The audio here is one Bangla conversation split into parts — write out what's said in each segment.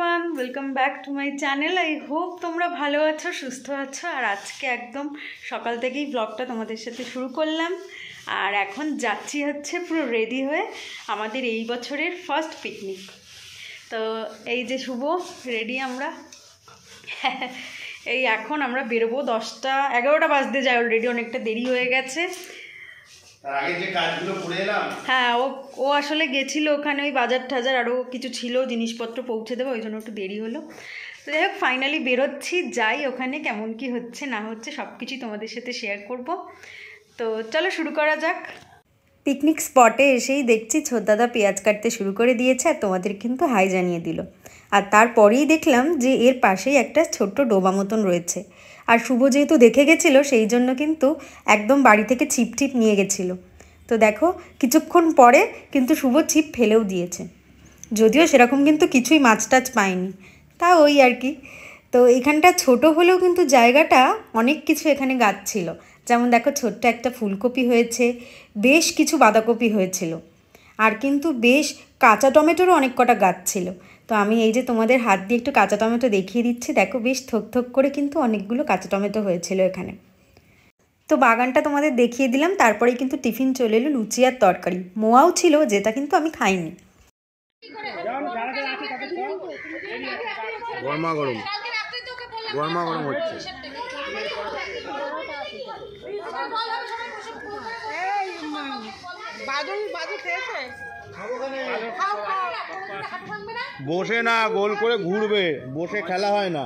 Everyone, welcome back to my channel. I hope তোমরা ভালো আছো, সুস্থ আছো। আর আজকে একদম সকাল থেকেই ব্লগটা তোমাদের সাথে শুরু করলাম। আর এখন যাচ্ছি হচ্ছে পুরো রেডি হয়ে আমাদের এই বছরের ফার্স্ট পিকনিক। তো এই যে শুভ রেডি আমরা। এই এখন আমরা বেরোবো 10টা 11টা বাজতে যায়, অলরেডি অনেকটা দেরি হয়ে গেছে। হ্যাঁ, ও আসলে গেছিল ওখানে, ওই বাজার টাজার আরও কিছু ছিল, জিনিসপত্র পৌঁছে দেবো, ওই জন্য একটু দেরি হলো। তো যাই হোক, ফাইনালি বেরোচ্ছি, যাই ওখানে কেমন কি হচ্ছে না হচ্ছে সব কিছুই তোমাদের সাথে শেয়ার করব। তো চলো শুরু করা যাক। পিকনিক স্পটে এসেই দেখছি ছোটদাদা পেঁয়াজ কাটতে শুরু করে দিয়েছে আর তোমাদের কিন্তু হাই জানিয়ে দিল। আর তারপরেই দেখলাম যে এর পাশেই একটা ছোট্ট ডোবা মতন রয়েছে। আর শুভ যেহেতু দেখে গেছিলো সেই জন্য কিন্তু একদম বাড়ি থেকে ছিপ টিপ নিয়ে গেছিলো। তো দেখো কিছুক্ষণ পরে কিন্তু শুভ ছিপ ফেলেও দিয়েছে, যদিও সেরকম কিন্তু কিছুই মাছ টাছ পায়নি, তা ওই আর কি। তো এইখানটা ছোট হলেও কিন্তু জায়গাটা অনেক কিছু এখানে গাছ ছিল। যেমন দেখো, ছোট্ট একটা ফুলকপি হয়েছে, বেশ কিছু বাঁধাকপি হয়েছিল, আর কিন্তু বেশ কাঁচা টমেটোরও অনেক কটা গাছ ছিল। তো আমি এই যে তোমাদের হাত দিয়ে একটু কাঁচা টমেটো দেখিয়ে দিচ্ছি, দেখো বেশ থক থক করে কিন্তু অনেকগুলো কাঁচা টমেটো হয়েছিল এখানে। তো বাগানটা তোমাদের দেখিয়ে দিলাম। তারপরেই কিন্তু টিফিন চলে এলো, লুচি আর তরকারি। মোয়াও ছিল, যেটা কিন্তু আমি খাইনি। গরমা গরম হচ্ছে। বসে না, গোল করে ঘুরবে, বসে খেলা হয় না।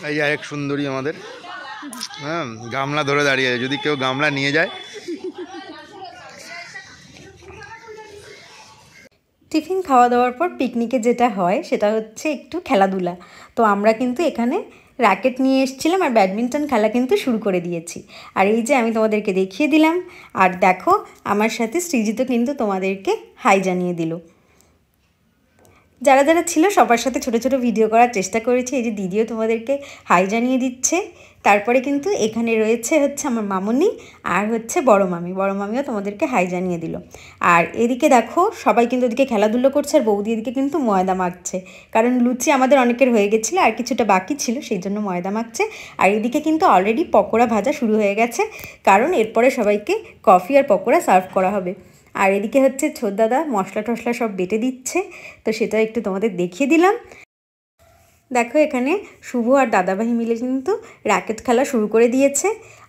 এই যে এক সুন্দরী আমাদের, হ্যাঁ, গামলা ধরে দাঁড়িয়ে, যদি কেউ গামলা নিয়ে যায়। টিফিন খাওয়া দাওয়ার পর পিকনিকে যেটা হয় সেটা হচ্ছে একটু খেলাধুলা। তো আমরা কিন্তু এখানে র্যাকেট নিয়ে এসেছিলাম আর ব্যাডমিন্টন খেলা কিন্তু শুরু করে দিয়েছি। আর এই যে আমি তোমাদেরকে দেখিয়ে দিলাম, আর দেখো আমার সাথে সৃজিতও কিন্তু তোমাদেরকে হাই জানিয়ে দিল। যারা যারা ছিল সবার সাথে ছোট ছোট ভিডিও করার চেষ্টা করেছি। এই যে দিদিও তোমাদেরকে হাই জানিয়ে দিচ্ছে। তারপরে কিন্তু এখানে রয়েছে হচ্ছে আমার মামুনি আর হচ্ছে বড় মামিও তোমাদেরকে হাই জানিয়ে দিল। আর এদিকে দেখো সবাই কিন্তু ওদিকে খেলাধুলো করছে, আর বৌদি এদিকে কিন্তু ময়দা মাখছে, কারণ লুচি আমাদের অনেকের হয়ে গেছিলো আর কিছুটা বাকি ছিল, সেই জন্য ময়দা মাখছে। আর এদিকে কিন্তু অলরেডি পকোড়া ভাজা শুরু হয়ে গেছে, কারণ এরপরে সবাইকে কফি আর পকোড়া সার্ভ করা হবে। আর এদিকে হচ্ছে ছোটদাদা মশলা টশলা সব বেটে দিচ্ছে, তো সেটা একটু তোমাদের দেখিয়ে দিলাম। দেখো এখানে শুভ আর দাদাভাই মিলে কিন্তু র্যাকেট খেলা শুরু করে দিয়েছে।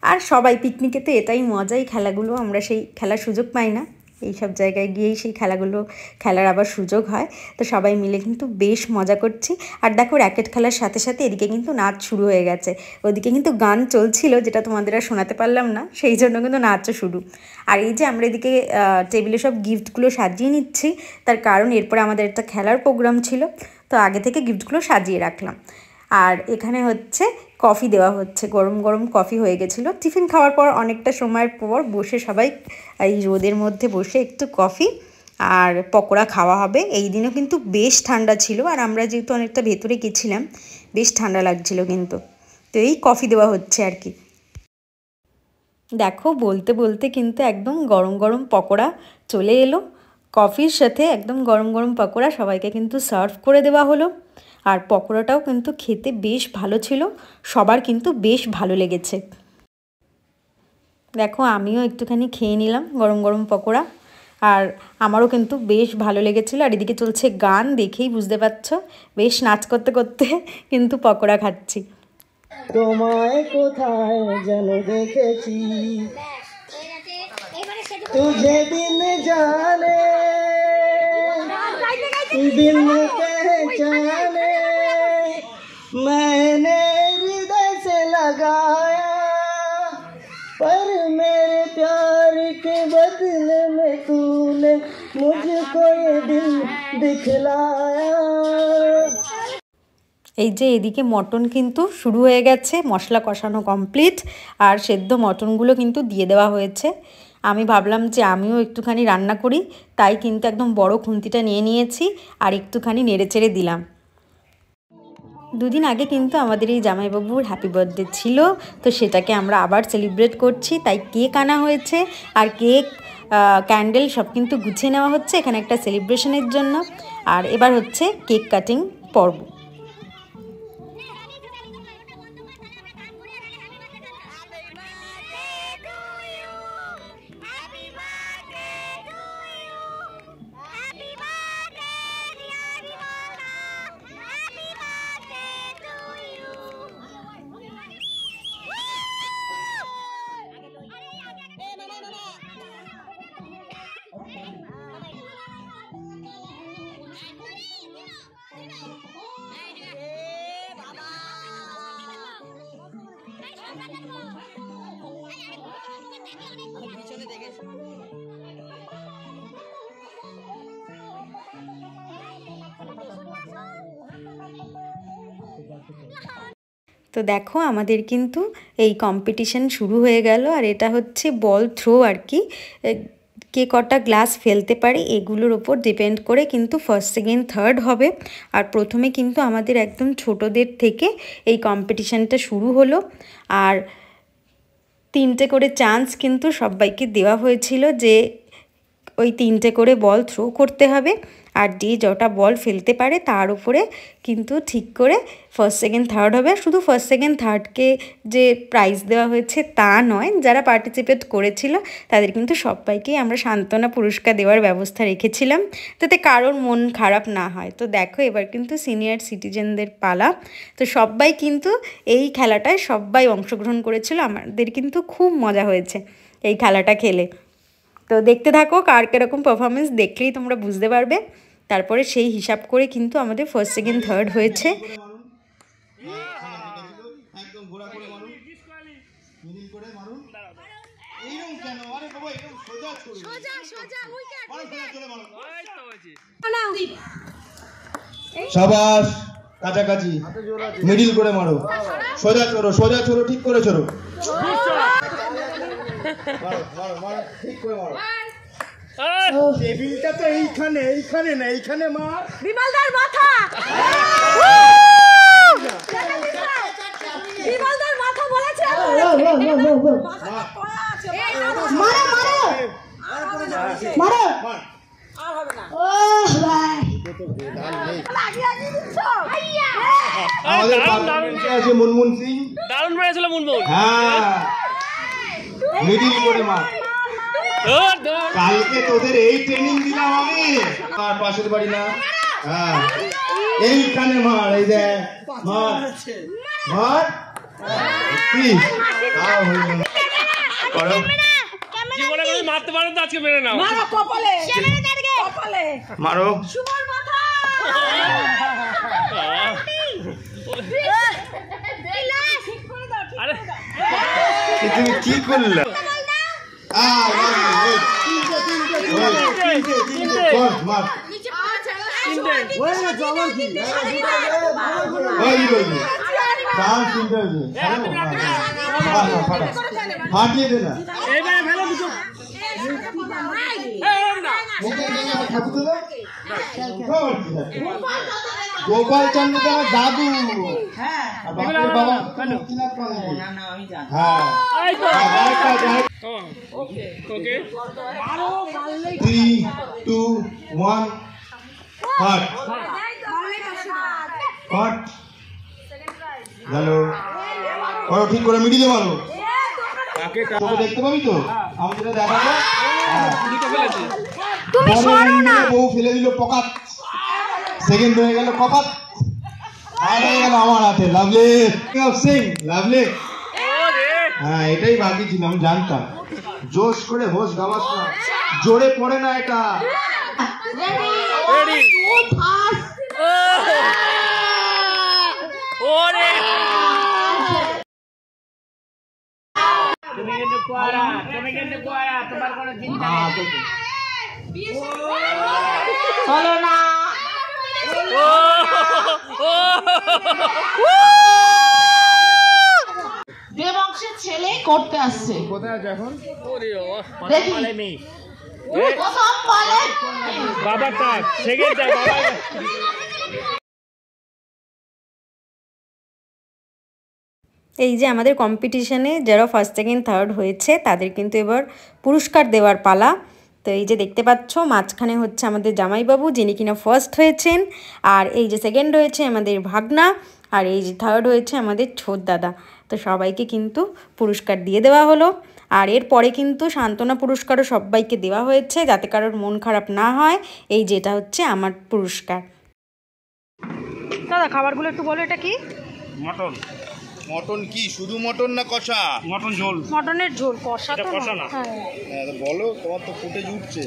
আর সবাই পিকনিকে তো এটাই মজা, এই খেলাগুলো আমরা সেই খেলার সুযোগ পাই না, এই সব জায়গায় গিয়েই সেই খেলাগুলো খেলার আবার সুযোগ হয়। তো সবাই মিলে কিন্তু বেশ মজা করছি। আর দেখো র্যাকেট খেলার সাথে সাথে এদিকে কিন্তু নাচ শুরু হয়ে গেছে, ওদিকে কিন্তু গান চলছিল, যেটা তোমাদের আর শোনাতে পারলাম না, সেই জন্য কিন্তু নাচও শুরু। আর এই যে আমরা এদিকে টেবিলে সব গিফটগুলো সাজিয়ে নিচ্ছি, তার কারণ এরপরে আমাদের একটা খেলার প্রোগ্রাম ছিল, তো আগে থেকে গিফটগুলো সাজিয়ে রাখলাম। আর এখানে হচ্ছে কফি দেওয়া হচ্ছে, গরম গরম কফি হয়ে গেছিলো। টিফিন খাওয়ার পর অনেকটা সময়ের পর বসে সবাই এই রোদের মধ্যে বসে একটু কফি আর পকোড়া খাওয়া হবে। এই দিনও কিন্তু বেশ ঠান্ডা ছিল, আর আমরা যেহেতু অনেকটা ভেতরে গেছিলাম বেশ ঠান্ডা লাগছিল কিন্তু। তো এই কফি দেওয়া হচ্ছে আর কি। দেখো বলতে বলতে কিন্তু একদম গরম গরম পকোড়া চলে এলো, কফির সাথে একদম গরম গরম পকোড়া সবাইকে কিন্তু সার্ভ করে দেওয়া হলো। আর পকোড়াটাও কিন্তু খেতে বেশ ভালো ছিল, সবার কিন্তু বেশ ভালো লেগেছে। দেখো আমিও একটুখানি খেয়ে নিলাম গরম গরম পকোড়া, আর আমারও কিন্তু বেশ ভালো লেগেছিলো। আর এদিকে চলছে গান, দেখেই বুঝতে পারছো বেশ নাচ করতে করতে কিন্তু পকোড়া খাচ্ছি। তোমায় কোথায় যেন দেখেছি, तुझे दिल जाने दिल पहचाने, मैंने हृदय से लगाया, पर मेरे प्यार के बदले में तूने मुझको ये दिल दिखलाया। এই যে এদিকে মটন কিন্তু শুরু হয়ে গেছে, মশলা কষানো কমপ্লিট, আর সেদ্ধ মটনগুলো কিন্তু দিয়ে দেওয়া হয়েছে। আমি ভাবলাম যে আমিও একটুখানি রান্না করি, তাই কিন্তু একদম বড় খুন্তিটা নিয়ে নিয়েছি আর একটুখানি নেড়েচেড়ে দিলাম। দুদিন আগে কিন্তু আমাদের এই জামাইবাবুর হ্যাপি বার্থডে ছিল, তো সেটাকে আমরা আবার সেলিব্রেট করছি, তাই কেক আনা হয়েছে আর কেক ক্যান্ডেল সব কিন্তু গুছিয়ে নেওয়া হচ্ছে এখানে একটা সেলিব্রেশনের জন্য। আর এবার হচ্ছে কেক কাটিং পর্ব। তো দেখো আমাদের কিন্তু এই কম্পিটিশন শুরু হয়ে গেল, আর এটা হচ্ছে বল থ্রো আর কি, কে কটা গ্লাস ফেলতে পারে এগুলোর ওপর ডিপেন্ড করে কিন্তু ফার্স্ট সেকেন্ড থার্ড হবে। আর প্রথমে কিন্তু আমাদের একদম ছোটদের থেকে এই কম্পিটিশানটা শুরু হলো, আর 3টে করে চান্স কিন্তু সবাইকে দেওয়া হয়েছিল যে ওই 3টে করে বল থ্রো করতে হবে, আর যে যটা বল ফেলতে পারে তার উপরে কিন্তু ঠিক করে ফার্স্ট সেকেন্ড থার্ড হবে। শুধু ফার্স্ট সেকেন্ড থার্ডকে যে প্রাইজ দেওয়া হয়েছে তা নয়, যারা পার্টিসিপেট করেছিল তাদের কিন্তু সবাইকেই আমরা সান্ত্বনা পুরস্কার দেওয়ার ব্যবস্থা রেখেছিলাম, যাতে কারোর মন খারাপ না হয়। তো দেখো এবার কিন্তু সিনিয়র সিটিজেনদের পালা। তো সবাই কিন্তু এই খেলাটায় সবাই অংশগ্রহণ করেছিল, আমাদের কিন্তু খুব মজা হয়েছে এই খেলাটা খেলে। তো দেখতে থাকো কার কীরকম পারফরমেন্স, দেখলেই তোমরা বুঝতে পারবে। তারপরে সেই হিসাব করে কিন্তু আমাদের ফার্স্ট সেকেন্ড থার্ড হয়েছে। শাবাশ, কাছাকাছি, মিডিল করে মারো, সোজা চড়ো, সোজা চড়ো, ঠিক করে চড়ো, ঠিক করে মারো। টেবিলটা তো এইখানে, এইখানে না, এইখানে মার। বিমলদার মাথা, বিমলদার মাথা বলেছে। মারো মারো মারো, আর হবে না। ও ভাই লাগি লাগি দিছো। আমাদের পার্লামেন্টে আছে মুনমুন সিং, দারুণ মেরেছিল মুনমুন। হ্যাঁ, মিডিল করে মার। কালকে তোদের এই ট্রেনিং দিলাম আমি, আর পাশের বাড়ি না, হ্যাঁ এইখানে মার, এই যে মার মার, কি তাও হইল না, করো জীবনে কোনো মারতে পারো তো আজকে মেরে নাও। মারো কপালে, কপালে মারো। সুমন মাথা, আরে তুমি কি করলে? ফাটিয়ে দে না, গোপাল চন্দ্র আমার দাদু, বাবা, হ্যাঁ 3, 2, 1 হাট হাট হ্যালো করো, ঠিক করে মিডিলে মারো। তোকে দেখতে পাবি তো, আমি যেটা দেখাবো। তুমি সরো না, বউ ফেলে দিল পকাত, সেকেন্ড হয়ে গেল কপাত, আর হয়ে গেল আমার হাতে। Lovely Singh, lovely. হ্যাঁ এটাই বাকি ছিল, আমি জানতাম। জোশ করে হোস গাওয়াস না, জোরে পড়ে না এটা। তুমি কিন্তু কোয়ারা, তোমার কোনো চিন্তা নেই। হলো না। দেবংশের ছেলে করতে আসছে কোথায় আছে এখন? দেখি প্রথম বলে বাবার টাক সেকেন্ড টাক বাবা এই যে আমাদের কম্পিটিশনে যারা ফার্স্ট সেকেন্ড থার্ড হয়েছে তাদের কিন্তু এবার পুরস্কার দেওয়ার পালা। তো এই যে দেখতে পাচ্ছ মাঝখানে হচ্ছে আমাদের জামাইবাবু, যিনি কিনা ফার্স্ট হয়েছেন, আর এই যে সেকেন্ড হয়েছে আমাদের ভাগনা, আর এই যে থার্ড হয়েছে আমাদের ছোট দাদা। তো সবাইকে কিন্তু পুরস্কার দিয়ে দেওয়া হলো। আর এরপরে কিন্তু সান্ত্বনা পুরস্কারও সবাইকে দেওয়া হয়েছে, যাতে কারোর মন খারাপ না হয়। এই যেটা হচ্ছে আমার পুরস্কার। দাদা খাবারগুলো একটু বলো, এটা কি? মটন মটন কি শুধু মটন না কষা? মটন ঝোল মটনের ঝোল, কষা তো কষা না। হ্যাঁ। বলো, তোমার তো ফুটে উঠছে।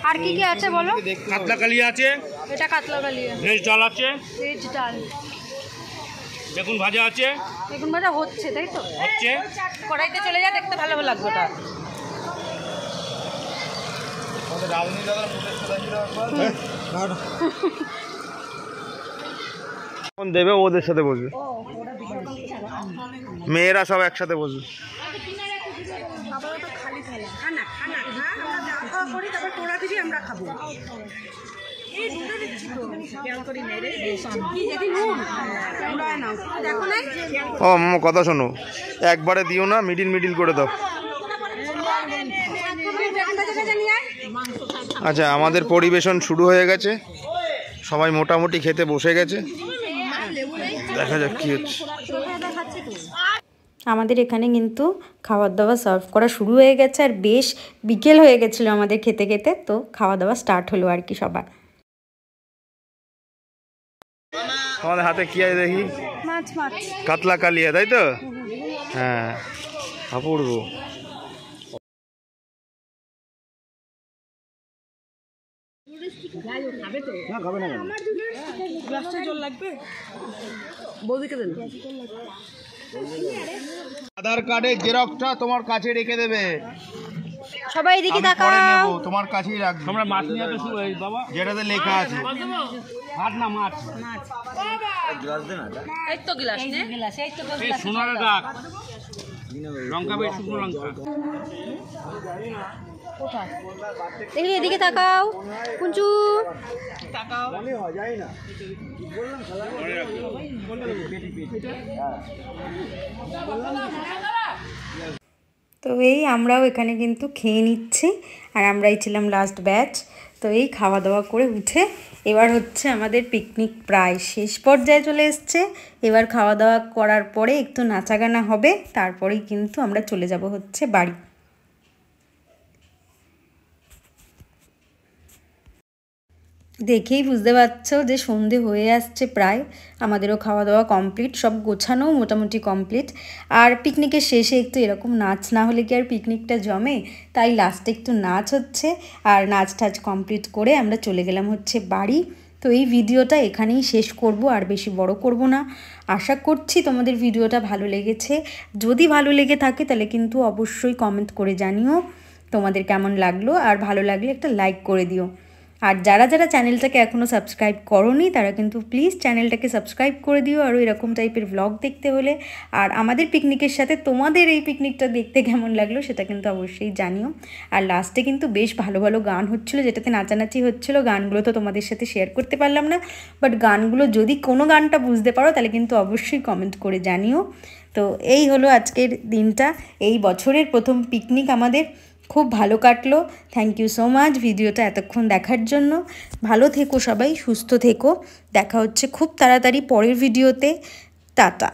আর কি কি আছে বলো? কাতলা কালিয়া আছে, এটা কাতলা কালিয়া, ভেজ ডাল আছে, ভেজ ডাল, বেগুন ভাজা আছে, বেগুন ভাজা হচ্ছে, তাই তো? হচ্ছে কড়াইতে চলে যা, দেখতে ভালো লাগবে ওটা। দেবে ওদের সাথে বসবে, মেয়েরা সব একসাথে বসবে। ও মামা কথা শোনো, একবারে দিও না, মিডিল মিডিল করে দাও। আচ্ছা, আমাদের পরিবেশন শুরু হয়ে গেছে, সবাই মোটামুটি খেতে বসে গেছে, দেখা যাক কি হচ্ছে। আমাদের এখানে কিন্তু খাবার দাবার সার্ভ করা শুরু হয়ে গেছে, আর বেশ বিকেল হয়ে গেছিলো আমাদের খেতে খেতে। তো খাওয়া দাওয়া স্টার্ট হলো আর কি সবার। তোমাদের হাতে কি আছে দেখি? মাছ মাছ কাতলা কালিয়া, তাই তো? হ্যাঁ, অপূর্ব। আধার কার্ডের জেরক্সটা তোমার কাছে রেখে দেবে, সবাই এদিকে আমি তাকাও। পরে নেব, তোমার কাছেই রাখবে। আমরা মাছ নিয়ে তো শুরু হয়েছে বাবা, যেটাতে লেখা আছে। ভাত না মাছ, এই তো গ্লাস নে, গ্লাস এই তো এই সোনার ডাক, লঙ্কা বেশ শুকনো লঙ্কা। দেখি এদিকে তাকাও, কুঞ্চু তাকাও। তো এই আমরাও এখানে কিন্তু খেয়ে নিচ্ছি, আর আমরাই ছিলাম লাস্ট ব্যাচ। তো এই খাওয়া দাওয়া করে উঠে এবার হচ্ছে আমাদের পিকনিক প্রায় শেষ পর্যায়ে চলে এসছে। এবার খাওয়া দাওয়া করার পরে একটু নাচাগানা হবে, তারপরেই কিন্তু আমরা চলে যাব হচ্ছে বাড়ি। দেখেই বুঝতে পারছো যে সন্ধে হয়ে আসছে প্রায়। আমাদেরও খাওয়া দাওয়া কমপ্লিট, সব গোছানো মোটামুটি কমপ্লিট। আর পিকনিকের শেষে একটু এরকম নাচ না হলে কি আর পিকনিকটা জমে, তাই লাস্টে একটু নাচ হচ্ছে। আর নাচ টাচ কমপ্লিট করে আমরা চলে গেলাম হচ্ছে বাড়ি। তো এই ভিডিওটা এখানেই শেষ করব, আর বেশি বড় করব না। আশা করছি তোমাদের ভিডিওটা ভালো লেগেছে। যদি ভালো লেগে থাকে তাহলে কিন্তু অবশ্যই কমেন্ট করে জানিও তোমাদের কেমন লাগলো, আর ভালো লাগলে একটা লাইক করে দিও। আর যারা যারা চ্যানেলটাকে এখনও সাবস্ক্রাইব করোনি তারা কিন্তু প্লিজ চ্যানেলটাকে সাবস্ক্রাইব করে দিও আরও এরকম টাইপের ব্লগ দেখতে হলে। আর আমাদের পিকনিকের সাথে তোমাদের এই পিকনিকটা দেখতে কেমন লাগলো সেটা কিন্তু অবশ্যই জানিও। আর লাস্টে কিন্তু বেশ ভালো ভালো গান হচ্ছিলো, যেটাতে নাচানাচি হচ্ছিলো। গানগুলো তো তোমাদের সাথে শেয়ার করতে পারলাম না, বাট গানগুলো যদি কোনো গানটা বুঝতে পারো তাহলে কিন্তু অবশ্যই কমেন্ট করে জানিও। তো এই হলো আজকের দিনটা, এই বছরের প্রথম পিকনিক আমাদের। খুব ভালো কাটলো। থ্যাংক ইউ সো মাচ ভিডিওটা এতক্ষণ দেখার জন্য। ভালো থেকো সবাই, সুস্থ থেকো। দেখা হচ্ছে খুব তাড়াতাড়ি পরের ভিডিওতে। টাটা।